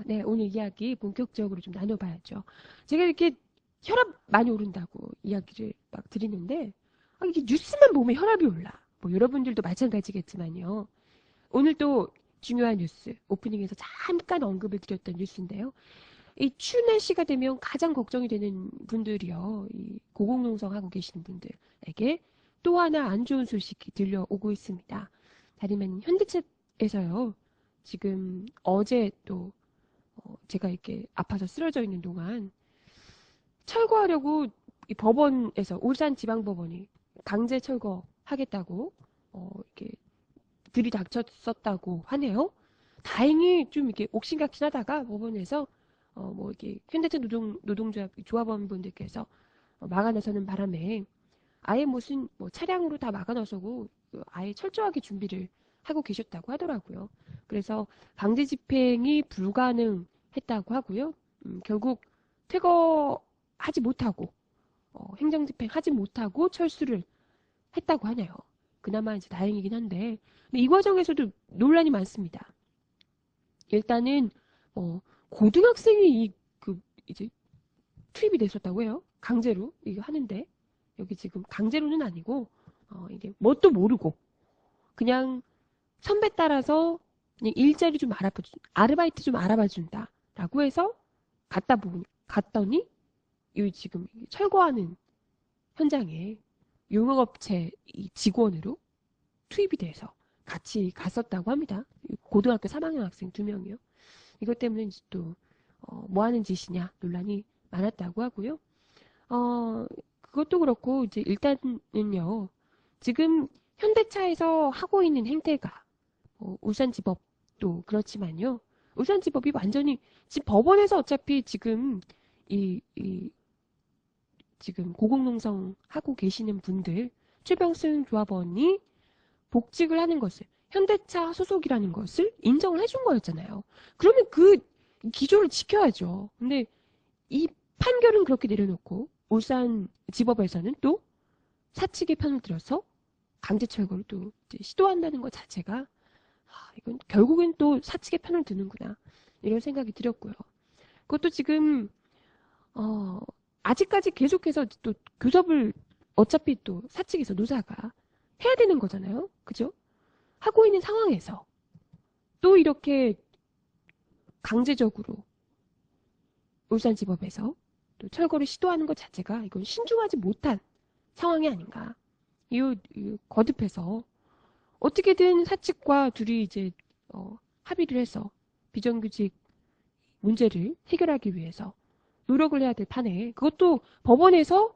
네, 오늘 이야기 본격적으로 좀 나눠봐야죠. 제가 이렇게 혈압 많이 오른다고 이야기를 막 드리는데, 이게 뉴스만 보면 혈압이 올라. 뭐 여러분들도 마찬가지겠지만요. 오늘 또 중요한 뉴스, 오프닝에서 잠깐 언급을 드렸던 뉴스인데요. 이 추운 날씨가 되면 가장 걱정이 되는 분들이요. 이 고공농성 하고 계시는 분들에게 또 하나 안 좋은 소식이 들려오고 있습니다. 다름 아닌 현대차에서요. 지금 어제 또 제가 이렇게 아파서 쓰러져 있는 동안 철거하려고 이 법원에서 울산지방법원이 강제 철거하겠다고 이렇게 들이닥쳤었다고 하네요. 다행히 좀 이렇게 옥신각신하다가 법원에서 뭐 이렇게 현대차 노동조합 조합원분들께서 막아나서는 바람에 아예 무슨 뭐 차량으로 다 막아나서고 아예 철저하게 준비를 하고 계셨다고 하더라고요. 그래서 강제 집행이 불가능했다고 하고요. 결국 퇴거하지 못하고 행정 집행하지 못하고 철수를 했다고 하네요. 그나마 이제 다행이긴 한데 근데 이 과정에서도 논란이 많습니다. 일단은 고등학생이 이제 투입이 됐었다고 해요. 강제로 이거 하는데 여기 지금 강제로는 아니고 이게 뭣도 모르고 그냥 선배 따라서 그냥 일자리 좀 아르바이트 좀 알아봐 준다라고 해서 갔더니 이 지금 철거하는 현장에 용역업체 직원으로 투입이 돼서 같이 갔었다고 합니다. 고등학교 3학년 학생 2명이요. 이것 때문에 이제 또 뭐 하는 짓이냐 논란이 많았다고 하고요. 그것도 그렇고 이제 일단은요. 지금 현대차에서 하고 있는 행태가 울산지법도 그렇지만요. 울산지법이 완전히 지금 법원에서 어차피 지금 이 지금 고공농성 하고 계시는 분들 최병승 조합원이 복직을 하는 것을 현대차 소속이라는 것을 인정을 해준 거였잖아요. 그러면 그 기조를 지켜야죠. 근데 이 판결은 그렇게 내려놓고 울산 지법에서는 또 사측의 편을 들어서 강제 철거를 또 시도한다는 것 자체가 이건 결국엔 또 사측의 편을 드는구나 이런 생각이 들었고요. 그것도 지금 어, 아직까지 계속해서 또 교섭을 어차피 또 사측에서 노사가 해야 되는 거잖아요. 그죠? 하고 있는 상황에서 또 이렇게 강제적으로 울산지법에서 또 철거를 시도하는 것 자체가 이건 신중하지 못한 상황이 아닌가. 이 거듭해서 어떻게든 사측과 둘이 이제 합의를 해서 비정규직 문제를 해결하기 위해서 노력을 해야 될 판에 그것도 법원에서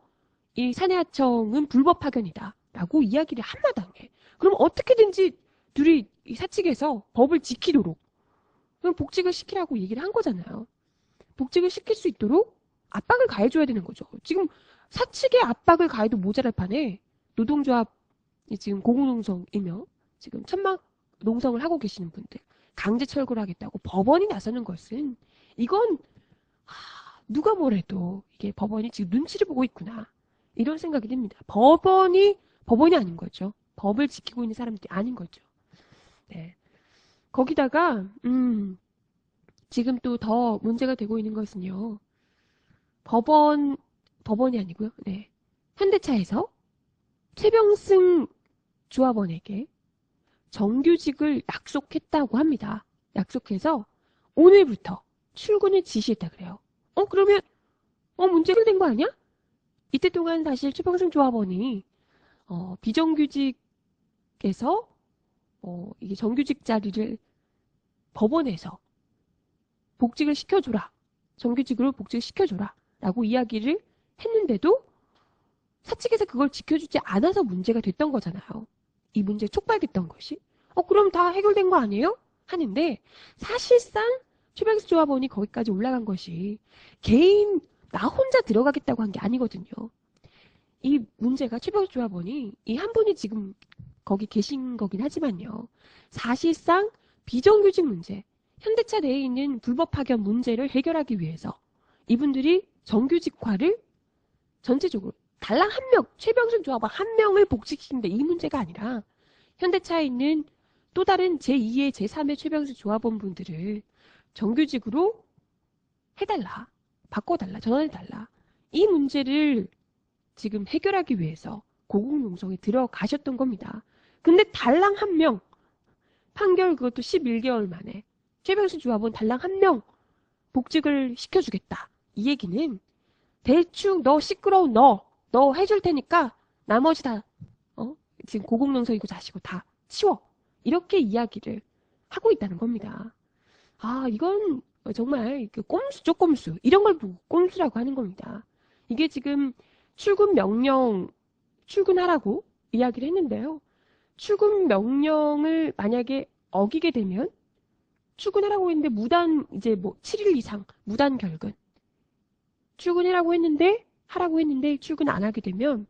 이 사내하청은 불법 파견이다 라고 이야기를 한마당에 그럼 어떻게든지 둘이 이 사측에서 법을 지키도록 그럼 복직을 시키라고 얘기를 한 거잖아요. 복직을 시킬 수 있도록 압박을 가해줘야 되는 거죠. 지금 사측의 압박을 가해도 모자랄 판에 노동조합이 지금 고공농성이며 지금 천막 농성을 하고 계시는 분들 강제 철거를 하겠다고 법원이 나서는 것은 이건 누가 뭐래도 이게 법원이 지금 눈치를 보고 있구나 이런 생각이 듭니다. 법원이 아닌 거죠. 법을 지키고 있는 사람들이 아닌 거죠. 네. 거기다가 지금 또 더 문제가 되고 있는 것은요. 법원 법원이 아니고요. 네. 현대차에서 최병승 조합원에게 정규직을 약속했다고 합니다. 약속해서 오늘부터 출근을 지시했다 그래요. 그러면 문제가 된 거 아니야? 이때 동안 사실 최병승 조합원이 비정규직에서 이게 정규직 자리를 법원에서 복직을 시켜줘라. 정규직으로 복직을 시켜줘라. 라고 이야기를 했는데도 사측에서 그걸 지켜주지 않아서 문제가 됐던 거잖아요. 이 문제 촉발됐던 것이. 그럼 다 해결된 거 아니에요? 하는데 사실상 최병수 조합원이 거기까지 올라간 것이 개인 나 혼자 들어가겠다고 한 게 아니거든요. 이 문제가 최병수 조합원이 이 한 분이 지금 거기 계신 거긴 하지만요. 사실상 비정규직 문제, 현대차 내에 있는 불법 파견 문제를 해결하기 위해서 이분들이 정규직화를 전체적으로 달랑 한 명, 최병순 조합원 한 명을 복직시킨다 이 문제가 아니라 현대차에 있는 또 다른 제2의 제3의 최병순 조합원 분들을 정규직으로 해달라, 바꿔달라, 전환해달라. 이 문제를 지금 해결하기 위해서 고공농성에 들어가셨던 겁니다. 근데 달랑 한 명, 판결 그것도 11개월 만에 최병수 조합원 달랑 한 명 복직을 시켜주겠다. 이 얘기는 대충 너 시끄러운 너 해줄 테니까 나머지 다 지금 고공농성이고 자시고 다 치워. 이렇게 이야기를 하고 있다는 겁니다. 아, 이건 정말 그 꼼수죠, 꼼수. 이런 걸 보고 꼼수라고 하는 겁니다. 이게 지금 출근 명령 출근하라고 이야기를 했는데요. 출근 명령을 만약에 어기게 되면 출근하라고 했는데 무단 이제 뭐 7일 이상 무단 결근. 출근하라고 했는데 하라고 했는데 출근 안 하게 되면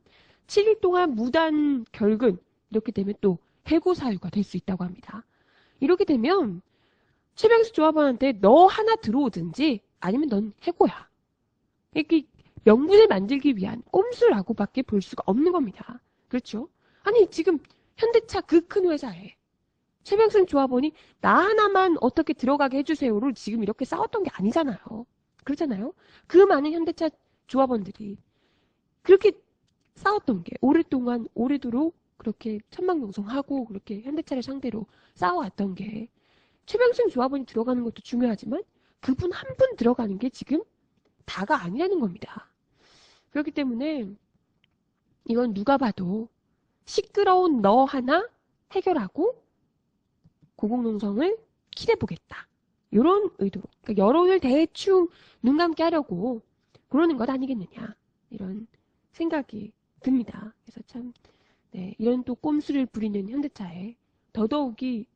7일 동안 무단 결근 이렇게 되면 또 해고 사유가 될 수 있다고 합니다. 이렇게 되면 최병수 조합원한테 너 하나 들어오든지 아니면 넌 해고야. 이렇게 명분을 만들기 위한 꼼수라고밖에 볼 수가 없는 겁니다. 그렇죠? 아니 지금 현대차 그 큰 회사에 최병수 조합원이 나 하나만 어떻게 들어가게 해주세요를 지금 이렇게 싸웠던 게 아니잖아요. 그렇잖아요? 그 많은 현대차 조합원들이 그렇게 싸웠던 게 오래도록 그렇게 천막농성하고 그렇게 현대차를 상대로 싸워왔던 게 최병수 조합원이 들어가는 것도 중요하지만 그분 한 분 들어가는 게 지금 다가 아니라는 겁니다. 그렇기 때문에 이건 누가 봐도 시끄러운 너 하나 해결하고 고공농성을 킬해보겠다. 이런 의도로 그러니까 여론을 대충 눈 감게 하려고 그러는 것 아니겠느냐 이런 생각이 듭니다. 그래서 참 이런 또 꼼수를 부리는 현대차에 더더욱이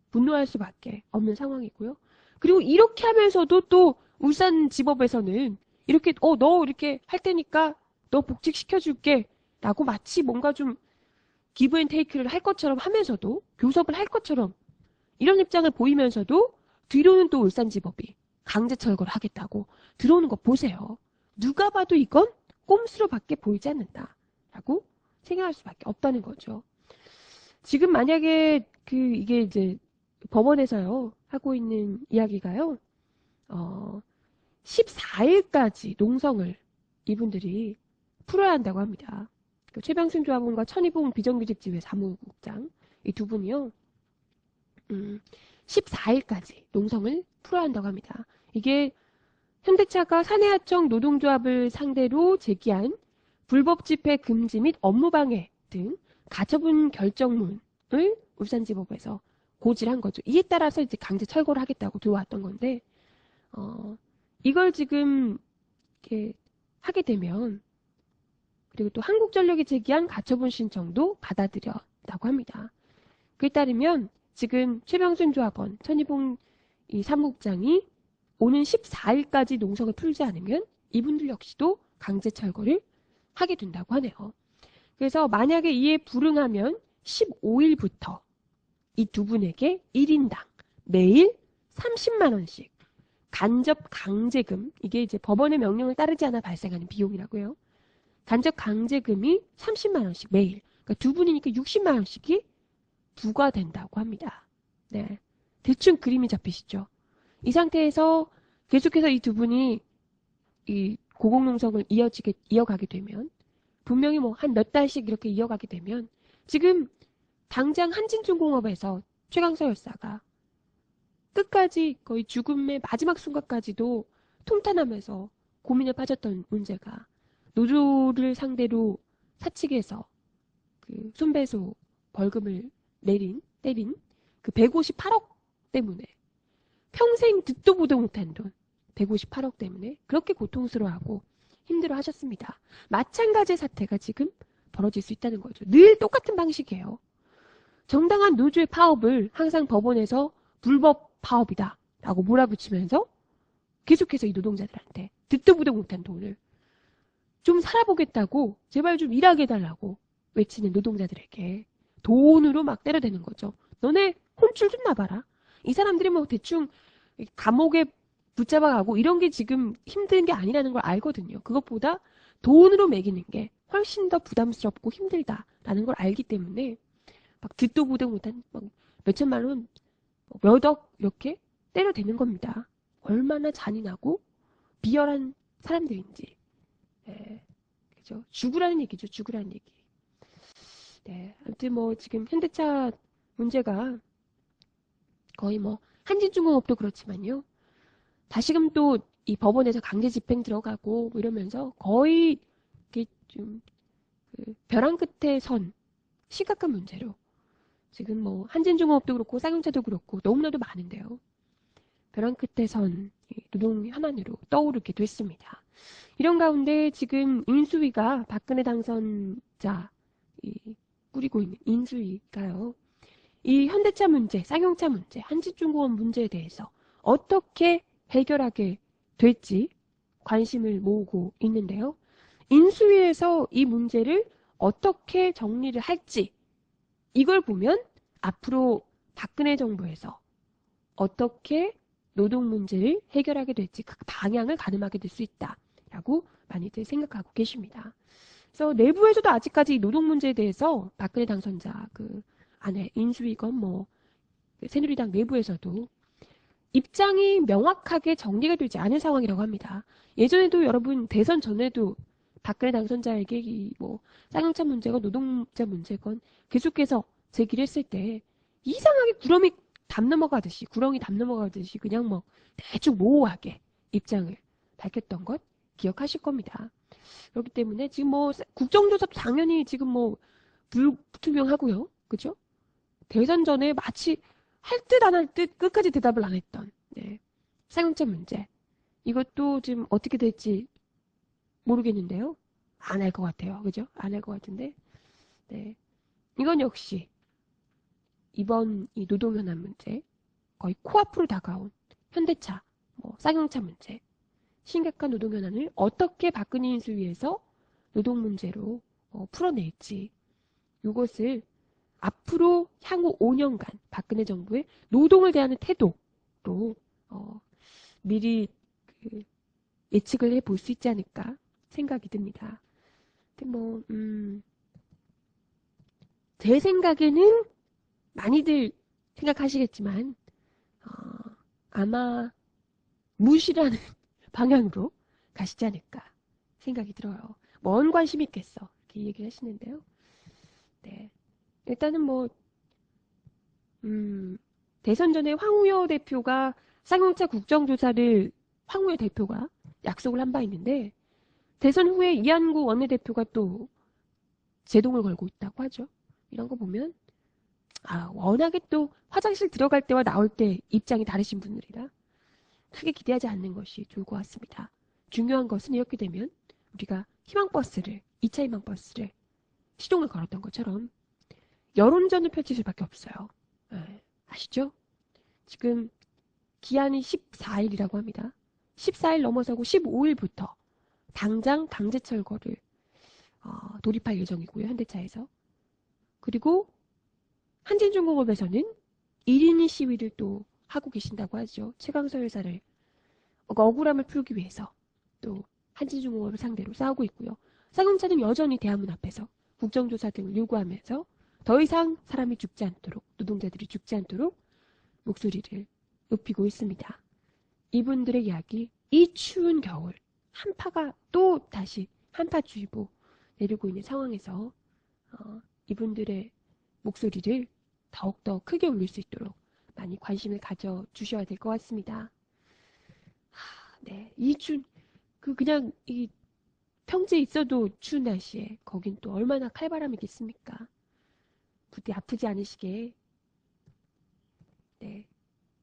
분노할 수밖에 없는 상황이고요. 그리고 이렇게 하면서도 또 울산지법에서는 이렇게 너 이렇게 할 테니까 너 복직시켜줄게 라고 마치 뭔가 좀 기브 앤 테이크를 할 것처럼 하면서도 교섭을 할 것처럼 이런 입장을 보이면서도 뒤로는 또 울산지법이 강제 철거를 하겠다고 들어오는 거 보세요. 누가 봐도 이건 꼼수로밖에 보이지 않는다라고 생각할 수밖에 없다는 거죠. 지금 만약에 이게 이제 법원에서요 하고 있는 이야기가요. 14일까지 농성을 이분들이 풀어야 한다고 합니다. 그 최병순 조합원과 천희봉 비정규직지회 사무국장 이 두 분이요. 14일까지 농성을 풀어야 한다고 합니다. 이게 현대차가 사내하청 노동조합을 상대로 제기한 불법 집회 금지 및 업무방해 등 가처분 결정문을 울산지법에서 고지를 한 거죠. 이에 따라서 이제 강제 철거를 하겠다고 들어왔던 건데 이걸 지금 이렇게 하게 되면 그리고 또 한국전력이 제기한 가처분 신청도 받아들였다고 합니다. 그에 따르면 지금 최병순 조합원, 천희봉 이 사무국장이 오는 14일까지 농성을 풀지 않으면 이분들 역시도 강제 철거를 하게 된다고 하네요. 그래서 만약에 이에 불응하면 15일부터 이 두 분에게 1인당 매일 30만 원씩 간접 강제금, 이게 이제 법원의 명령을 따르지 않아 발생하는 비용이라고요. 간접 강제금이 30만 원씩 매일, 그러니까 두 분이니까 60만 원씩이 부과된다고 합니다. 네, 대충 그림이 잡히시죠? 이 상태에서 계속해서 이 두 분이 이 고공농성을 이어가게 되면 분명히 뭐 한 몇 달씩 이렇게 이어가게 되면 지금 당장 한진중공업에서 최강서 열사가 끝까지 거의 죽음의 마지막 순간까지도 통탄하면서 고민에 빠졌던 문제가 노조를 상대로 사측에서 그 손배소 벌금을 때린 그 158억 때문에 평생 듣도 보도 못한 돈 158억 때문에 그렇게 고통스러워하고 힘들어 하셨습니다. 마찬가지의 사태가 지금 벌어질 수 있다는 거죠. 늘 똑같은 방식이에요. 정당한 노조의 파업을 항상 법원에서 불법 파업이다 라고 몰아붙이면서 계속해서 이 노동자들한테 듣도 보도 못한 돈을 좀 살아보겠다고 제발 좀 일하게 해달라고 외치는 노동자들에게 돈으로 막 때려대는 거죠. 너네 혼쭐 좀 나봐라. 이 사람들이 뭐 대충 감옥에 붙잡아가고 이런 게 지금 힘든 게 아니라는 걸 알거든요. 그것보다 돈으로 매기는 게 훨씬 더 부담스럽고 힘들다라는 걸 알기 때문에 막 듣도 보도 못한 막 몇천만 원, 몇억 이렇게 때려대는 겁니다. 얼마나 잔인하고 비열한 사람들인지. 네, 그죠? 죽으라는 얘기죠. 죽으라는 얘기. 네, 아무튼 뭐 지금 현대차 문제가 거의 뭐 한진중공업도 그렇지만요. 다시금 또 이 법원에서 강제 집행 들어가고 뭐 이러면서 거의 이게 좀 벼랑 끝에 선 심각한 문제로 지금 뭐 한진중공업도 그렇고 쌍용차도 그렇고 너무나도 많은데요. 벼랑 끝에 선 노동 현안으로 떠오르게 됐습니다. 이런 가운데 지금 인수위가 박근혜 당선자 꾸리고 있는 인수위가요. 이 현대차 문제, 쌍용차 문제, 한진중공업 문제에 대해서 어떻게 해결하게 될지 관심을 모으고 있는데요. 인수위에서 이 문제를 어떻게 정리를 할지 이걸 보면 앞으로 박근혜 정부에서 어떻게 노동 문제를 해결하게 될지 그 방향을 가늠하게 될 수 있다라고 많이들 생각하고 계십니다. 그래서 내부에서도 아직까지 노동 문제에 대해서 박근혜 당선자 안에 인수위건 뭐 새누리당 내부에서도 입장이 명확하게 정리가 되지 않은 상황이라고 합니다. 예전에도 여러분 대선 전에도 박근혜 당선자에게 뭐 쌍용차 문제건 노동자 문제건 계속해서 제기를 했을 때 이상하게 구렁이 담 넘어가듯이 그냥 뭐 대충 모호하게 입장을 밝혔던 것 기억하실 겁니다. 그렇기 때문에 지금 뭐 국정조사도 당연히 지금 뭐 불투명하고요. 그죠? 대선 전에 마치 할 듯 안 할 듯 끝까지 대답을 안 했던 쌍용차 문제. 이것도 지금 어떻게 될지 모르겠는데요. 안 할 것 같아요. 그죠? 안 할 것 같은데. 네. 이건 역시 이번 이 노동 현안 문제 거의 코앞으로 다가온 현대차, 뭐 쌍용차 문제, 심각한 노동 현안을 어떻게 박근혜 인수위에서 노동 문제로 풀어낼지 이것을 앞으로 향후 5년간 박근혜 정부의 노동을 대하는 태도로 미리 예측을 해볼 수 있지 않을까 생각이 듭니다. 근데 뭐 제 생각에는 많이들 생각하시겠지만 아마 무시라는 방향으로 가시지 않을까 생각이 들어요. 뭔 관심이 있겠어 이렇게 얘기를 하시는데요. 네. 일단은 뭐 대선 전에 황우여 대표가 쌍용차 국정조사를 황우여 대표가 약속을 한 바 있는데 대선 후에 이한구 원내대표가 또 제동을 걸고 있다고 하죠. 이런 거 보면 워낙에 또 화장실 들어갈 때와 나올 때 입장이 다르신 분들이라 크게 기대하지 않는 것이 좋을 것 같습니다. 중요한 것은 이렇게 되면 우리가 희망버스를 2차 희망버스를 시동을 걸었던 것처럼 여론전을 펼칠 수밖에 없어요. 아시죠? 지금 기한이 14일이라고 합니다. 14일 넘어서고 15일부터 당장 강제 철거를 돌입할 예정이고요. 현대차에서. 그리고 한진중공업에서는 1인 시위를 또 하고 계신다고 하죠. 최강서 회사를 억울함을 풀기 위해서 또 한진중공업을 상대로 싸우고 있고요. 쌍용차는 여전히 대한문 앞에서 국정조사 등을 요구하면서 더 이상 사람이 죽지 않도록 노동자들이 죽지 않도록 목소리를 높이고 있습니다. 이분들의 이야기 이 추운 겨울 한파가 또 다시 한파주의보 내리고 있는 상황에서 이분들의 목소리를 더욱더 크게 울릴 수 있도록 많이 관심을 가져주셔야 될 것 같습니다. 네, 그냥 이 평지에 있어도 추운 날씨에 거긴 또 얼마나 칼바람이겠습니까? 부디 아프지 않으시게